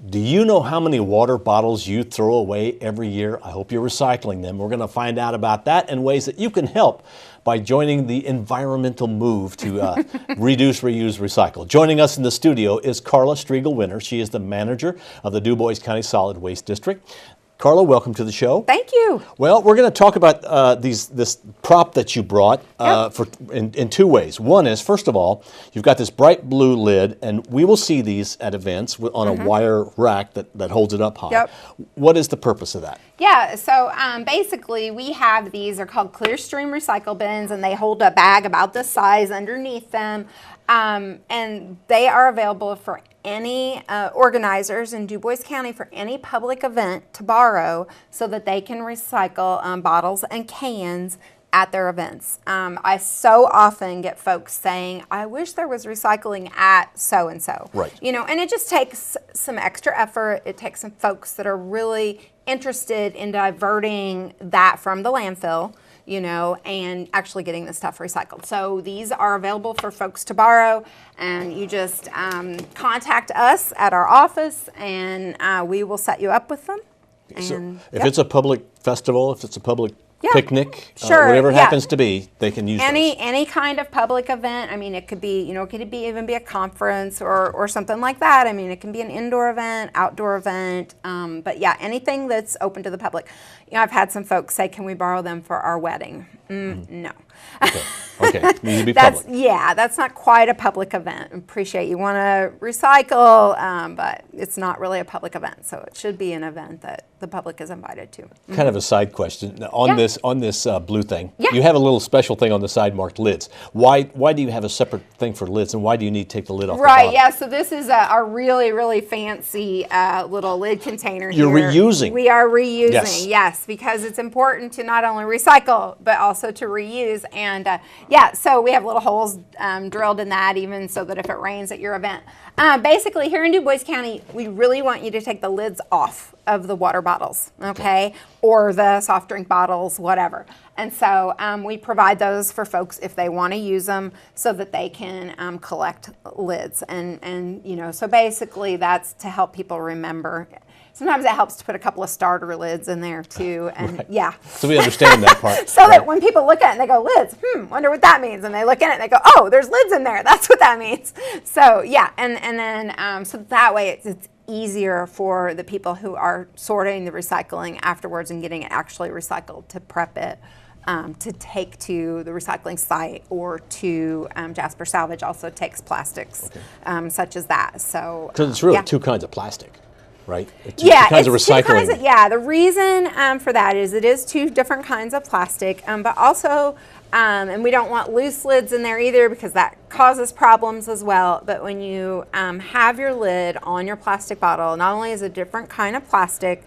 Do you know how many water bottles you throw away every year? I hope you're recycling them. We're going to find out about that and ways that you can help by joining the environmental move to reduce, reuse, recycle. Joining us in the studio is Carla Stieger-Winner. She is the manager of the Du Bois County Solid Waste District. Carla, welcome to the show. Thank you. Well, we're going to talk about this prop that you brought in two ways. One is, first of all, you've got this bright blue lid, and we will see these at events on a wire rack that holds it up high. Yep. What is the purpose of that? Yeah, so basically we have these, they're called Clearstream recycle bins, and they hold a bag about this size underneath them. And they are available for any organizers in Du Bois County for any public event to borrow so that they can recycle bottles and cans at their events. I so often get folks saying, I wish there was recycling at so-and-so. Right. You know, and it just takes some extra effort. It takes some folks that are really interested in diverting that from the landfill, you know, and actually getting the stuff recycled. So these are available for folks to borrow, and you just contact us at our office, and we will set you up with them. So if it's a public festival, if it's a public picnic, sure, whatever it happens to be, they can use any kind of public event. I mean, it could be, you know, it could be even be a conference or something like that. I mean, it can be an indoor event, outdoor event, but yeah, anything that's open to the public. You know, I've had some folks say, "Can we borrow them for our wedding?" No. Okay, need to be public. That's not quite a public event. Appreciate you want to recycle, but it's not really a public event, so it should be an event that the public is invited to. Kind of a side question on this blue thing. Yeah. You have a little special thing on the side marked lids. Why do you have a separate thing for lids, and why do you need to take the lid off the bottom? Right. Yeah. So this is our really fancy little lid container. You're reusing. We are reusing. Yes. Yes, because it's important to not only recycle but also to reuse. And so we have little holes drilled in that, even so that if it rains at your event. Basically, here in Du Bois County, we really want you to take the lids off of the water bottles, okay? Or the soft drink bottles, whatever. And so we provide those for folks if they want to use them so that they can collect lids. And you know, so basically that's to help people remember. Sometimes it helps to put a couple of starter lids in there too, and yeah. So we understand that part. So that when people look at it and they go, lids, wonder what that means. And they look at it and they go, oh, there's lids in there. That's what that means. So yeah, and then so that way it's easier for the people who are sorting the recycling afterwards and getting it actually recycled to prep it to take to the recycling site, or to Jasper Salvage also takes plastics such as that. So because it's really two kinds of plastic. Right? Two kinds of recycling. The reason for that is it is two different kinds of plastic, but also, and we don't want loose lids in there either because that causes problems as well. But when you have your lid on your plastic bottle, not only is it a different kind of plastic,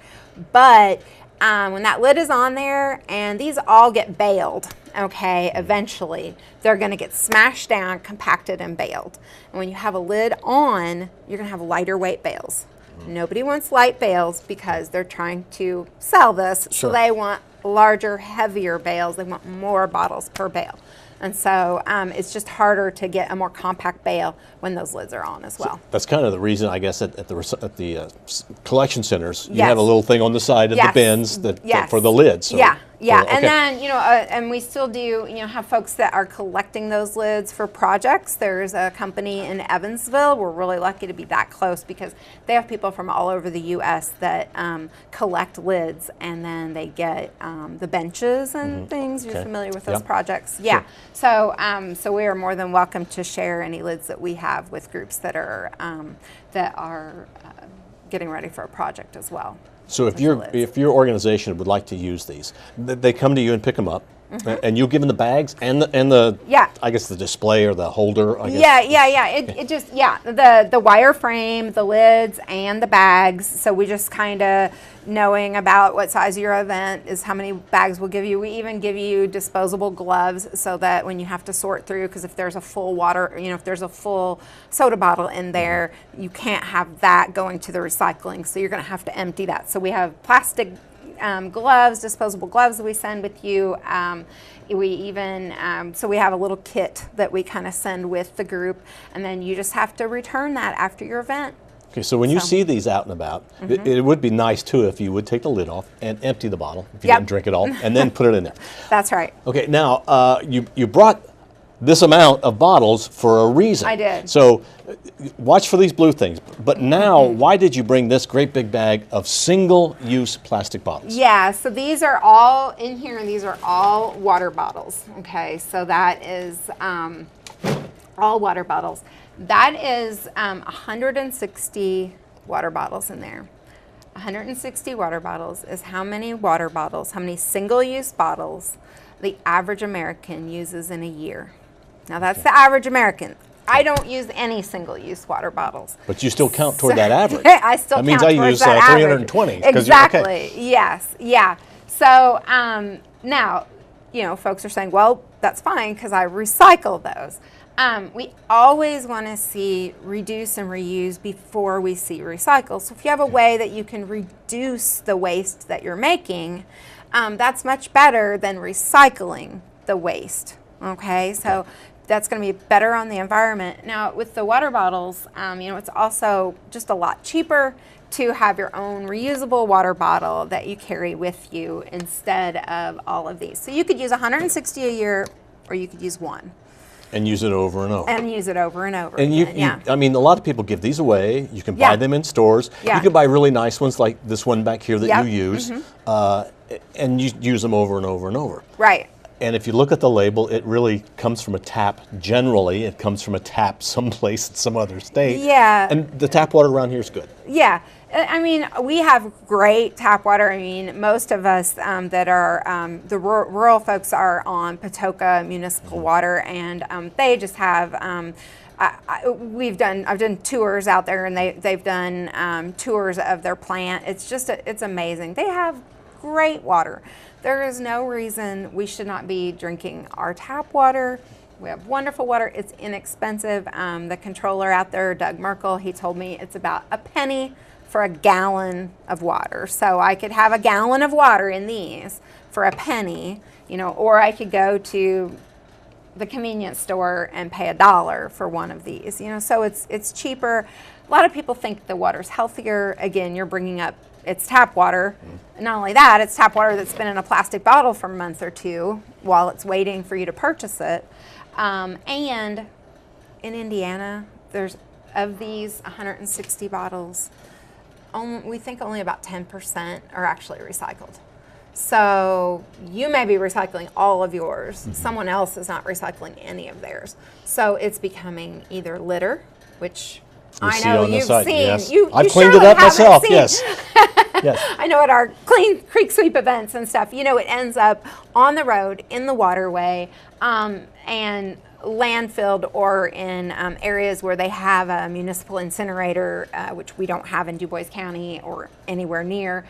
but when that lid is on there, and these all get baled, okay, eventually, they're going to get smashed down, compacted, and baled. And when you have a lid on, you're going to have lighter weight bales. Nobody wants light bales because they're trying to sell this, so they want larger, heavier bales. They want more bottles per bale. And so it's just harder to get a more compact bale when those lids are on as well. So that's kind of the reason, I guess, at the collection centers, you have a little thing on the side of the bins that for the lids. So, and then, you know, and we still do, you know, have folks that are collecting those lids for projects. There's a company in Evansville. We're really lucky to be that close because they have people from all over the U.S. that collect lids, and then they get the benches and things. You're familiar with those projects? Yeah. Sure. So we are more than welcome to share any lids that we have with groups that are getting ready for a project as well. So if your organization would like to use these, they come to you and pick them up, and you give them the bags and the I guess the display or the holder. I guess. It just the wire frame, the lids, and the bags. So we just kind of knowing about what size of your event is how many bags we'll give you. We even give you disposable gloves so that when you have to sort through, because if there's a full water, you know, if there's a full soda bottle in there, you can't have that going to the recycling. So you're going to have to empty that. So we have plastic gloves, disposable gloves that we send with you. We even, so we have a little kit that we kind of send with the group, and then you just have to return that after your event. Okay, so when you see these out and about, it would be nice too if you would take the lid off and empty the bottle if you didn't drink it all, and then put it in there. That's right. Okay, now you brought this amount of bottles for a reason. I did. So watch for these blue things. But now, why did you bring this great big bag of single-use plastic bottles? Yeah, so these are all in here, and these are all water bottles. Okay, so that is all water bottles. That is 160 water bottles in there. 160 water bottles is how many water bottles, how many single-use bottles the average American uses in a year. Now that's the average American. I don't use any single-use water bottles. But you still count toward that average. I still count towards that. That towards means that I use average. 320. Exactly. Okay. Yes. Yeah. So now, folks are saying, well, that's fine because I recycle those. We always want to see reduce and reuse before we see recycle. So if you have a way that you can reduce the waste that you're making, that's much better than recycling the waste. Okay, so that's going to be better on the environment. Now with the water bottles, it's also just a lot cheaper to have your own reusable water bottle that you carry with you instead of all of these. So you could use 160 a year, or you could use one. And use it over and over. And use it over and over. And I mean, a lot of people give these away. You can buy them in stores. Yeah. You can buy really nice ones like this one back here that you use, and you use them over and over and over. Right. And if you look at the label, it really comes from a tap. Generally, it comes from a tap someplace in some other state. Yeah. And the tap water around here is good. Yeah. I mean, we have great tap water. I mean, most of us that are the rural folks are on Patoka Municipal Water, and they just have. I've done tours out there, and they've done tours of their plant. It's just it's amazing. They have great water. There is no reason we should not be drinking our tap water. We have wonderful water. It's inexpensive. The controller out there, Doug Merkel, he told me it's about a penny for a gallon of water. So I could have a gallon of water in these for a penny, or I could go to the convenience store and pay $1 for one of these, so it's cheaper. A lot of people think the water's healthier. Again, you're bringing up it's tap water. Not only that, it's tap water that's been in a plastic bottle for a month or two while it's waiting for you to purchase it. And in Indiana, there's of these 160 bottles, we think only about 10% are actually recycled. So you may be recycling all of yours. Someone else is not recycling any of theirs. So it's becoming either litter, which I know you've seen. Yes. I've cleaned it up myself. Yes. Yes. I know at our Clean Creek Sweep events and stuff, it ends up on the road, in the waterway, and landfilled, or in areas where they have a municipal incinerator, which we don't have in Du Bois County or anywhere near,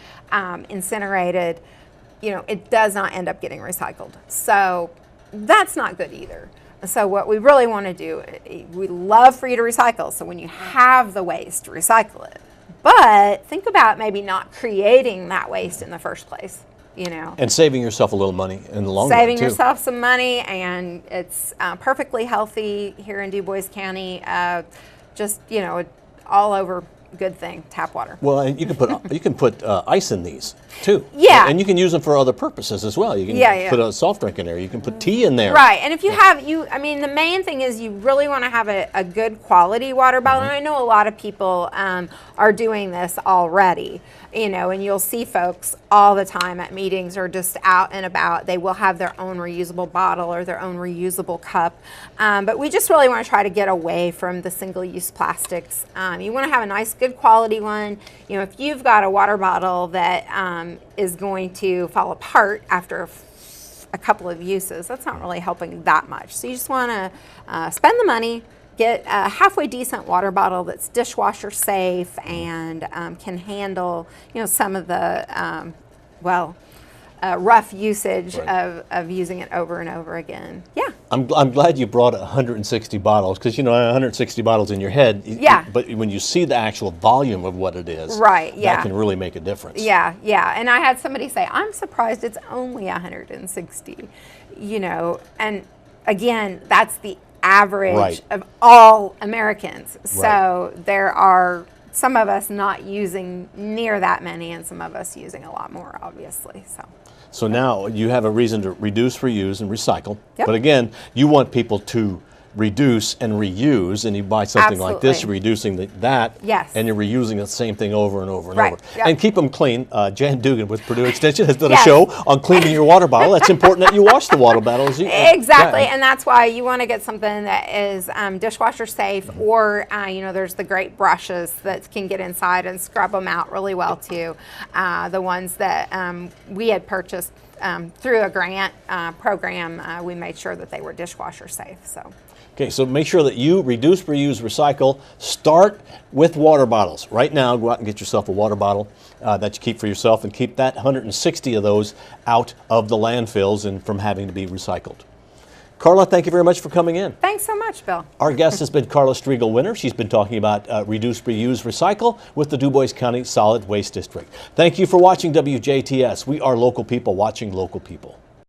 incinerated. It does not end up getting recycled. So that's not good either. So what we really want to do, we love for you to recycle. So when you have the waste, recycle it. But think about maybe not creating that waste in the first place, And saving yourself a little money in the long run, Saving too. yourself some money, and it's perfectly healthy here in Du Bois County. Just, all over good thing, tap water. Well, and you can put ice in these too. Yeah. And you can use them for other purposes as well. You can put a soft drink in there. You can put tea in there. Right. And if you have, the main thing is you really want to have a good quality water bottle. And I know a lot of people are doing this already, and you'll see folks all the time at meetings or just out and about. They will have their own reusable bottle or their own reusable cup. But we just really want to try to get away from the single-use plastics. You want to have a nice, good quality one. If you've got a water bottle that is going to fall apart after a couple of uses, that's not really helping that much. So you just want to spend the money, get a halfway decent water bottle that's dishwasher safe and can handle, some of the, rough usage of using it over and over again. Yeah. I'm glad you brought 160 bottles, because 160 bottles in your head. Yeah. But when you see the actual volume of what it is, right? Yeah. that can really make a difference. Yeah, yeah. And I had somebody say, "I'm surprised it's only 160." And again, that's the average of all Americans. So there are some of us not using near that many, and some of us using a lot more, obviously. So now you have a reason to reduce, reuse, and recycle. Yep. But again, you want people to reduce and reuse, and you buy something like this, you're reducing that, Yes. and you're reusing the same thing over and over and Right. over. Yep. And keep them clean. Jan Dugan with Purdue Extension has done Yes. a show on cleaning your water bottle. That's important that you wash the water bottles. Exactly, Yeah. and that's why you want to get something that is dishwasher safe, or there's the great brushes that can get inside and scrub them out really well too. The ones that we had purchased through a grant program, we made sure that they were dishwasher safe. Okay, so make sure that you reduce, reuse, recycle. Start with water bottles. Right now, go out and get yourself a water bottle that you keep for yourself, and keep that 160 of those out of the landfills and from having to be recycled. Carla, thank you very much for coming in. Thanks so much, Bill. Our guest has been Carla Stieger-Winner. She's been talking about reduce, reuse, recycle with the DuBois County Solid Waste District. Thank you for watching WJTS. We are local people watching local people.